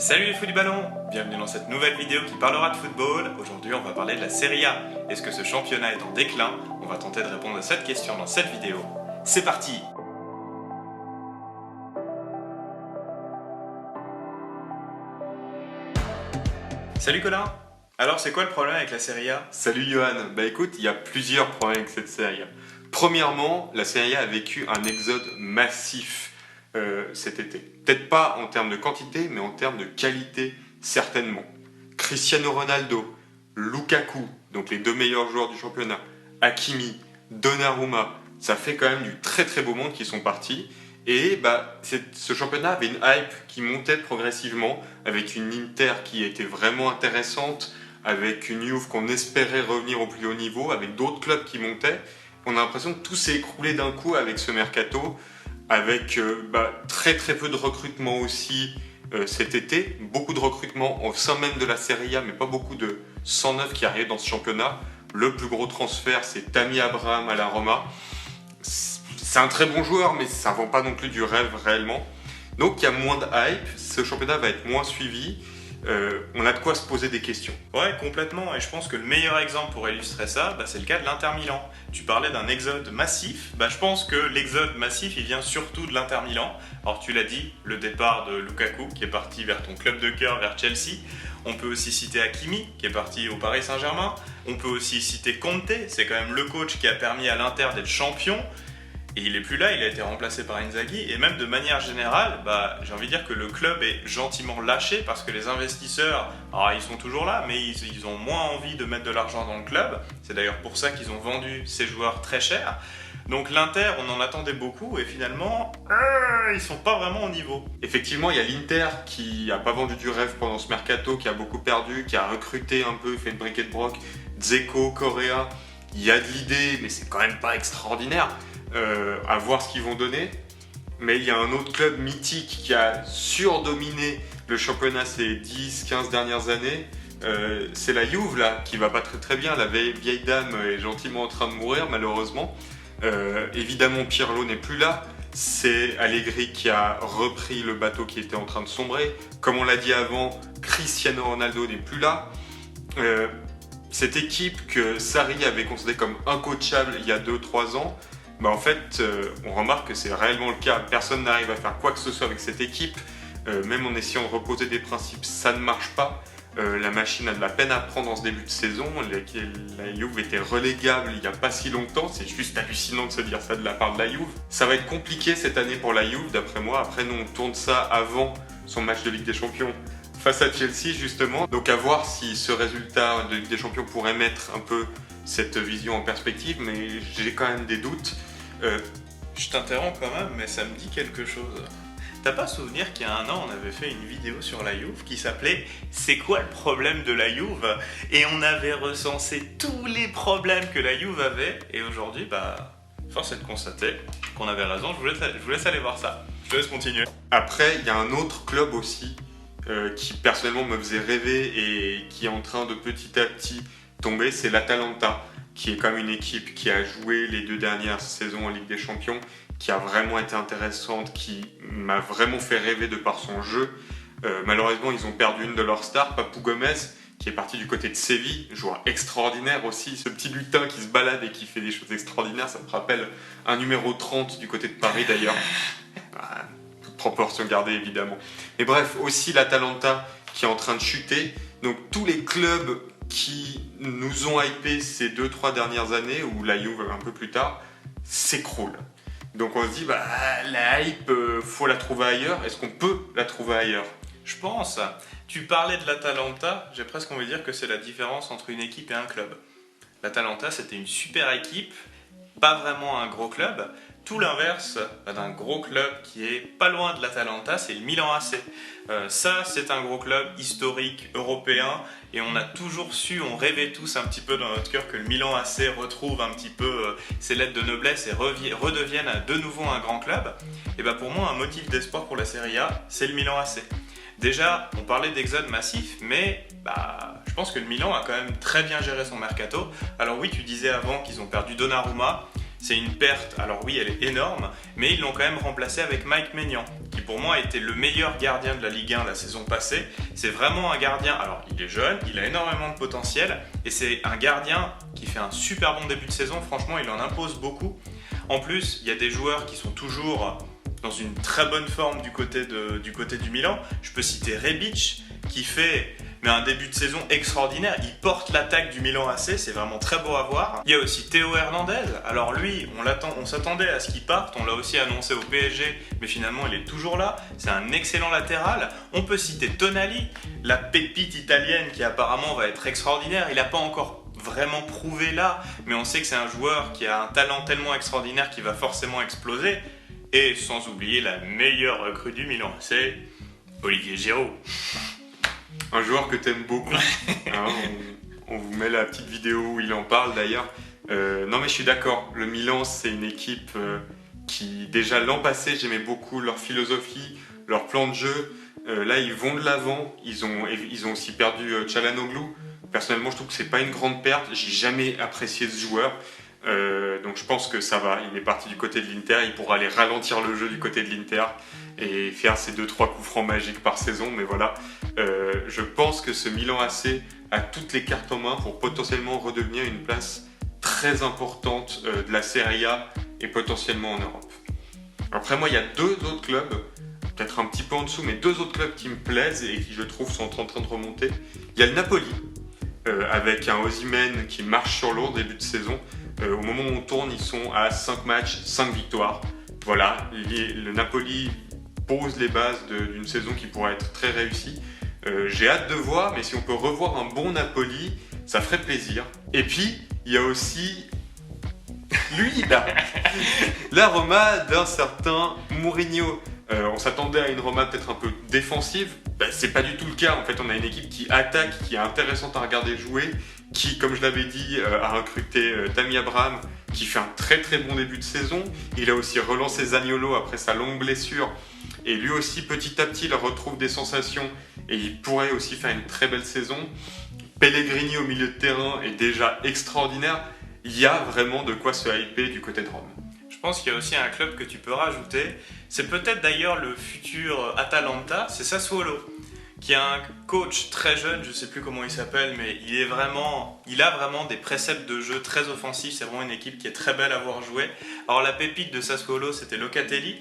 Salut les fous du ballon! Bienvenue dans cette nouvelle vidéo qui parlera de football. Aujourd'hui on va parler de la Serie A. Est-ce que ce championnat est en déclin? On va tenter de répondre à cette question dans cette vidéo. C'est parti! Salut Colin! Alors c'est quoi le problème avec la Serie A? Salut Johan, bah écoute, il y a plusieurs problèmes avec cette série. Premièrement, la Serie A a vécu un exode massif cet été. Peut-être pas en termes de quantité, mais en termes de qualité, certainement. Cristiano Ronaldo, Lukaku, donc les deux meilleurs joueurs du championnat, Hakimi, Donnarumma, ça fait quand même du très très beau monde qui sont partis. Et ce championnat avait une hype qui montait progressivement, avec une Inter qui était vraiment intéressante, avec une Juve qu'on espérait revenir au plus haut niveau, avec d'autres clubs qui montaient. On a l'impression que tout s'est écroulé d'un coup avec ce mercato, avec très très peu de recrutement aussi cet été, beaucoup de recrutement au sein même de la Serie A, mais pas beaucoup de 109 qui arrivent dans ce championnat. Le plus gros transfert, c'est Tammy Abraham à la Roma. C'est un très bon joueur, mais ça ne vend pas non plus du rêve réellement. Donc il y a moins de hype, ce championnat va être moins suivi. On a de quoi se poser des questions. Ouais, complètement, et je pense que le meilleur exemple pour illustrer ça, c'est le cas de l'Inter Milan. Tu parlais d'un exode massif, je pense que l'exode massif, il vient surtout de l'Inter Milan. Alors tu l'as dit, le départ de Lukaku, qui est parti vers ton club de cœur, vers Chelsea. On peut aussi citer Hakimi, qui est parti au Paris Saint-Germain. On peut aussi citer Conte, c'est quand même le coach qui a permis à l'Inter d'être champion. Et il n'est plus là, il a été remplacé par Inzaghi. Et même de manière générale, j'ai envie de dire que le club est gentiment lâché parce que les investisseurs, alors ils sont toujours là, mais ils ont moins envie de mettre de l'argent dans le club. C'est d'ailleurs pour ça qu'ils ont vendu ces joueurs très chers. Donc l'Inter, on en attendait beaucoup et finalement, ils sont pas vraiment au niveau. Effectivement, il y a l'Inter qui n'a pas vendu du rêve pendant ce mercato, qui a beaucoup perdu, qui a recruté un peu, fait une briquet de broc, Dzeko, Correa. Il y a de l'idée, mais c'est quand même pas extraordinaire. À voir ce qu'ils vont donner. Mais il y a un autre club mythique qui a surdominé le championnat ces 10-15 dernières années. C'est la Juve là, qui va pas très très bien. La vieille dame est gentiment en train de mourir malheureusement. Évidemment Pirlo n'est plus là. C'est Allegri qui a repris le bateau qui était en train de sombrer. Comme on l'a dit avant, Cristiano Ronaldo n'est plus là. Cette équipe que Sarri avait considérée comme incoachable il y a 2-3 ans, en fait, on remarque que c'est réellement le cas. Personne n'arrive à faire quoi que ce soit avec cette équipe. Même en essayant de reposer des principes, ça ne marche pas. La machine a de la peine à prendre en ce début de saison. La Juve était relégable il n'y a pas si longtemps. C'est juste hallucinant de se dire ça de la part de la Juve. Ça va être compliqué cette année pour la Juve, d'après moi. Après, nous, on tourne ça avant son match de Ligue des Champions face à Chelsea, justement. Donc à voir si ce résultat de Ligue des Champions pourrait mettre un peu cette vision en perspective. Mais j'ai quand même des doutes. Je t'interromps quand même, mais ça me dit quelque chose. T'as pas souvenir qu'il y a un an, on avait fait une vidéo sur la Juve qui s'appelait « C'est quoi le problème de la Juve ?» Et on avait recensé tous les problèmes que la Juve avait. Et aujourd'hui, force est de constater qu'on avait raison. Je vous laisse aller voir ça. Je te laisse continuer. Après, il y a un autre club aussi qui personnellement me faisait rêver et qui est en train de petit à petit tomber, c'est l'Atalanta, qui est comme une équipe qui a joué les 2 dernières saisons en Ligue des Champions, qui a vraiment été intéressante, qui m'a vraiment fait rêver de par son jeu. Malheureusement, ils ont perdu une de leurs stars, Papou Gomez, qui est parti du côté de Séville, joueur extraordinaire aussi, ce petit lutin qui se balade et qui fait des choses extraordinaires, ça me rappelle un numéro 30 du côté de Paris d'ailleurs. Toute proportion gardée évidemment. Mais bref, aussi l'Atalanta qui est en train de chuter. Donc tous les clubs qui nous ont hypé ces 2-3 dernières années, ou la Juve un peu plus tard, s'écroule. Donc on se dit, la hype, faut la trouver ailleurs. Est-ce qu'on peut la trouver ailleurs? Je pense. Tu parlais de l'Atalanta, j'ai presque envie de dire que c'est la différence entre une équipe et un club. L'Atalanta, c'était une super équipe, pas vraiment un gros club. Tout l'inverse d'un gros club qui est pas loin de l'Atalanta, c'est le Milan AC. Ça, c'est un gros club historique européen et on a toujours su, on rêvait tous un petit peu dans notre cœur que le Milan AC retrouve un petit peu ses lettres de noblesse et redevienne de nouveau un grand club. Et pour moi, un motif d'espoir pour la Serie A, c'est le Milan AC. Déjà, on parlait d'exode massif, mais je pense que le Milan a quand même très bien géré son mercato. Alors oui, tu disais avant qu'ils ont perdu Donnarumma. c'est une perte, alors oui, elle est énorme, mais ils l'ont quand même remplacé avec Mike Maignan, qui pour moi était le meilleur gardien de la Ligue 1 la saison passée. C'est vraiment un gardien, alors il est jeune, il a énormément de potentiel, et c'est un gardien qui fait un super bon début de saison, franchement il en impose beaucoup. En plus, il y a des joueurs qui sont toujours dans une très bonne forme du côté du Milan. Je peux citer Rebic, qui fait un début de saison extraordinaire. Il porte l'attaque du Milan AC, c'est vraiment très beau à voir. Il y a aussi Théo Hernandez. Alors lui, on s'attendait à ce qu'il parte, on l'a aussi annoncé au PSG, mais finalement il est toujours là. C'est un excellent latéral. On peut citer Tonali, la pépite italienne qui apparemment va être extraordinaire. Il n'a pas encore vraiment prouvé là, mais on sait que c'est un joueur qui a un talent tellement extraordinaire qu'il va forcément exploser. Et sans oublier la meilleure recrue du Milan, c'est Olivier Giroud. Un joueur que t'aimes beaucoup. Hein, on vous met la petite vidéo où il en parle d'ailleurs. Non mais je suis d'accord, le Milan c'est une équipe qui déjà l'an passé j'aimais beaucoup leur philosophie, leur plan de jeu. Là ils vont de l'avant, ils ont aussi perdu Çalhanoğlu. Personnellement je trouve que c'est pas une grande perte, j'ai jamais apprécié ce joueur. Donc je pense que ça va, il est parti du côté de l'Inter, il pourra aller ralentir le jeu du côté de l'Inter et faire ses 2-3 coups francs magiques par saison, mais voilà, je pense que ce Milan AC a toutes les cartes en main pour potentiellement redevenir une place très importante de la Serie A et potentiellement en Europe. Après moi il y a deux autres clubs, peut-être un petit peu en dessous, mais deux autres clubs qui me plaisent et qui je trouve sont en train de remonter. Il y a le Napoli, avec un Osimhen qui marche sur l'eau au début de saison. Au moment où on tourne, ils sont à 5 matchs, 5 victoires. Voilà, le Napoli pose les bases d'une saison qui pourrait être très réussie. J'ai hâte de voir, mais si on peut revoir un bon Napoli, ça ferait plaisir. Et puis, il y a aussi lui, là, la Roma d'un certain Mourinho. On s'attendait à une Roma peut-être un peu défensive. C'est pas du tout le cas. En fait, on a une équipe qui attaque, qui est intéressante à regarder jouer, qui, comme je l'avais dit, a recruté Tammy Abraham, qui fait un très très bon début de saison. Il a aussi relancé Zaniolo après sa longue blessure. Et lui aussi, petit à petit, il retrouve des sensations et il pourrait aussi faire une très belle saison. Pellegrini au milieu de terrain est déjà extraordinaire. Il y a vraiment de quoi se hyper du côté de Rome. Je pense qu'il y a aussi un club que tu peux rajouter. C'est peut-être d'ailleurs le futur Atalanta, c'est Sassuolo, qui a un coach très jeune, je ne sais plus comment il s'appelle, mais il a vraiment des préceptes de jeu très offensifs. C'est vraiment une équipe qui est très belle à voir jouer. Alors la pépite de Sassuolo, c'était Locatelli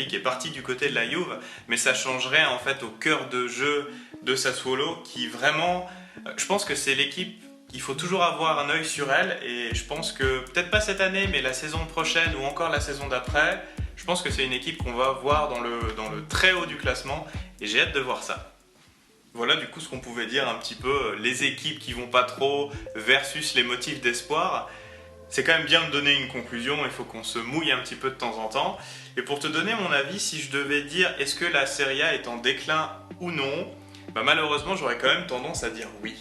qui est parti du côté de la Juve, mais ça changerait en fait au cœur de jeu de Sassuolo, qui vraiment, je pense que c'est l'équipe. Il faut toujours avoir un œil sur elle, et je pense que, peut-être pas cette année, mais la saison prochaine ou encore la saison d'après, je pense que c'est une équipe qu'on va voir dans le très haut du classement, et j'ai hâte de voir ça. Voilà du coup ce qu'on pouvait dire un petit peu, les équipes qui vont pas trop versus les motifs d'espoir. C'est quand même bien de donner une conclusion, il faut qu'on se mouille un petit peu de temps en temps. Et pour te donner mon avis, si je devais dire est-ce que la Serie A est en déclin ou non, malheureusement j'aurais quand même tendance à dire oui.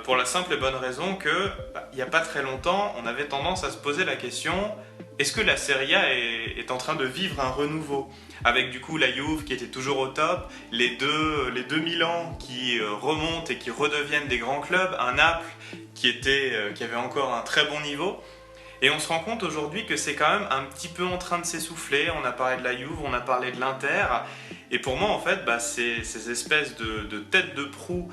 Pour la simple et bonne raison que, il n'y a pas très longtemps, on avait tendance à se poser la question, est-ce que la Serie A est en train de vivre un renouveau ? Avec du coup la Juve qui était toujours au top, les deux Milan qui remontent et qui redeviennent des grands clubs, un Naples qui avait encore un très bon niveau. Et on se rend compte aujourd'hui que c'est quand même un petit peu en train de s'essouffler. On a parlé de la Juve, on a parlé de l'Inter. Et pour moi, en fait, ces espèces de têtes de proue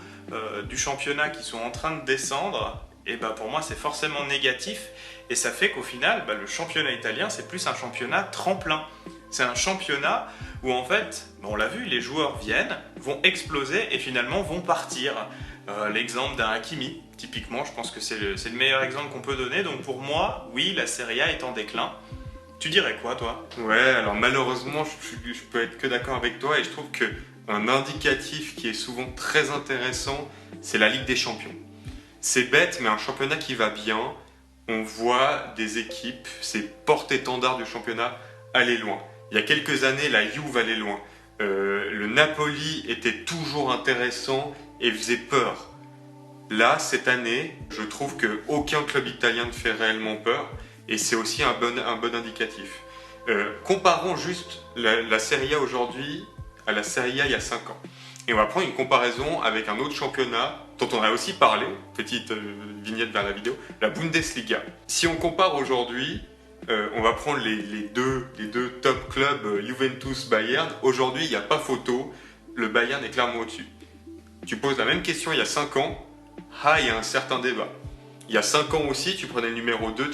du championnat qui sont en train de descendre, et pour moi, c'est forcément négatif. Et ça fait qu'au final, le championnat italien, c'est plus un championnat tremplin. C'est un championnat où, en fait, on l'a vu, les joueurs viennent, vont exploser et finalement vont partir. L'exemple d'un Hakimi, typiquement, je pense que c'est le meilleur exemple qu'on peut donner. Donc pour moi, oui, la Serie A est en déclin. Tu dirais quoi, toi ? Ouais, alors malheureusement, je peux être que d'accord avec toi et je trouve qu'un indicatif qui est souvent très intéressant, c'est la Ligue des Champions. C'est bête, mais un championnat qui va bien, on voit des équipes, ces porte-étendards du championnat, aller loin. Il y a quelques années, la Juve allait loin. Le Napoli était toujours intéressant et faisait peur. Là, cette année, je trouve qu'aucun club italien ne fait réellement peur et c'est aussi un bon indicatif. Comparons juste la Serie A aujourd'hui à la Serie A il y a 5 ans. Et on va prendre une comparaison avec un autre championnat dont on a aussi parlé, petite vignette vers la vidéo, la Bundesliga. Si on compare aujourd'hui, On va prendre les deux top clubs, Juventus-Bayern. Aujourd'hui, il n'y a pas photo, le Bayern est clairement au-dessus. Tu poses la même question il y a 5 ans, il y a un certain débat. Il y a 5 ans aussi, tu prenais le numéro 2 de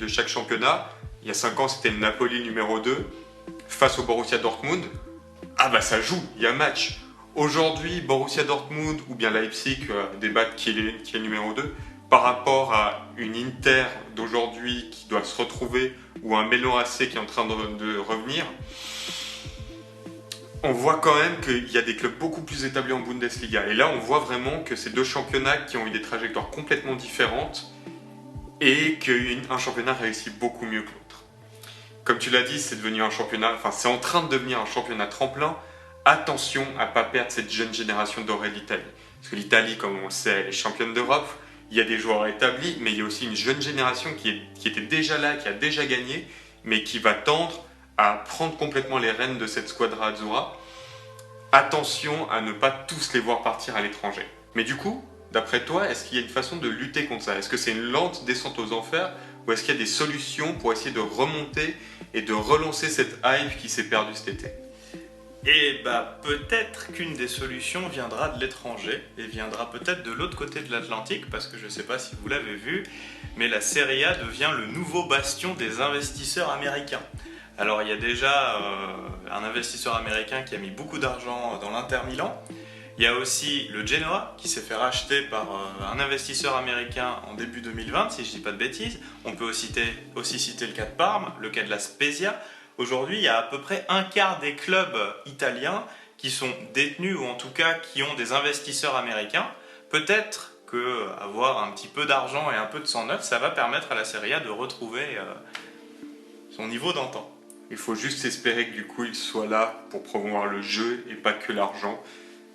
chaque championnat. Il y a 5 ans, c'était le Napoli numéro 2 face au Borussia Dortmund. Ça joue, il y a match. Aujourd'hui, Borussia Dortmund ou bien Leipzig débattent qui est le numéro 2 par rapport à une Inter d'aujourd'hui qui doit se retrouver ou un Milan AC qui est en train de revenir. On voit quand même qu'il y a des clubs beaucoup plus établis en Bundesliga. Et là, on voit vraiment que c'est deux championnats qui ont eu des trajectoires complètement différentes et qu'un championnat réussit beaucoup mieux que l'autre. Comme tu l'as dit, c'est en train de devenir un championnat tremplin. Attention à ne pas perdre cette jeune génération dorée d'Italie. Parce que l'Italie, comme on le sait, elle est championne d'Europe. Il y a des joueurs établis, mais il y a aussi une jeune génération qui était déjà là, qui a déjà gagné, mais qui va tendre à prendre complètement les rênes de cette squadra azzurra. Attention à ne pas tous les voir partir à l'étranger. Mais du coup, d'après toi, est-ce qu'il y a une façon de lutter contre ça? Est-ce que c'est une lente descente aux enfers ou est-ce qu'il y a des solutions pour essayer de remonter et de relancer cette hype qui s'est perdue cet été? Et peut-être qu'une des solutions viendra de l'étranger et viendra peut-être de l'autre côté de l'Atlantique, parce que je ne sais pas si vous l'avez vu, mais la Serie A devient le nouveau bastion des investisseurs américains. Alors il y a déjà un investisseur américain qui a mis beaucoup d'argent dans l'Inter Milan. Il y a aussi le Genoa qui s'est fait racheter par un investisseur américain en début 2020, si je ne dis pas de bêtises. On peut aussi citer le cas de Parme, le cas de la Spezia. Aujourd'hui, il y a à peu près un quart des clubs italiens qui sont détenus ou en tout cas qui ont des investisseurs américains. Peut-être qu'avoir un petit peu d'argent et un peu de sang neuf, ça va permettre à la Serie A de retrouver son niveau d'antan. Il faut juste espérer que du coup il soit là pour promouvoir le jeu et pas que l'argent,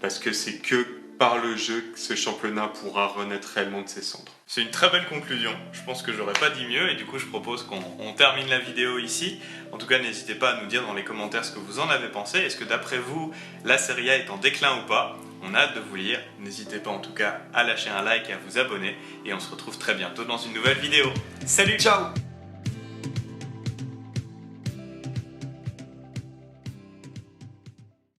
parce que c'est que par le jeu que ce championnat pourra renaître réellement de ses cendres. C'est une très belle conclusion, je pense que j'aurais pas dit mieux et du coup je propose qu'on termine la vidéo ici. En tout cas n'hésitez pas à nous dire dans les commentaires ce que vous en avez pensé. Est-ce que d'après vous la Serie A est en déclin ou pas? On a hâte de vous lire, n'hésitez pas en tout cas à lâcher un like et à vous abonner et on se retrouve très bientôt dans une nouvelle vidéo. Salut, ciao!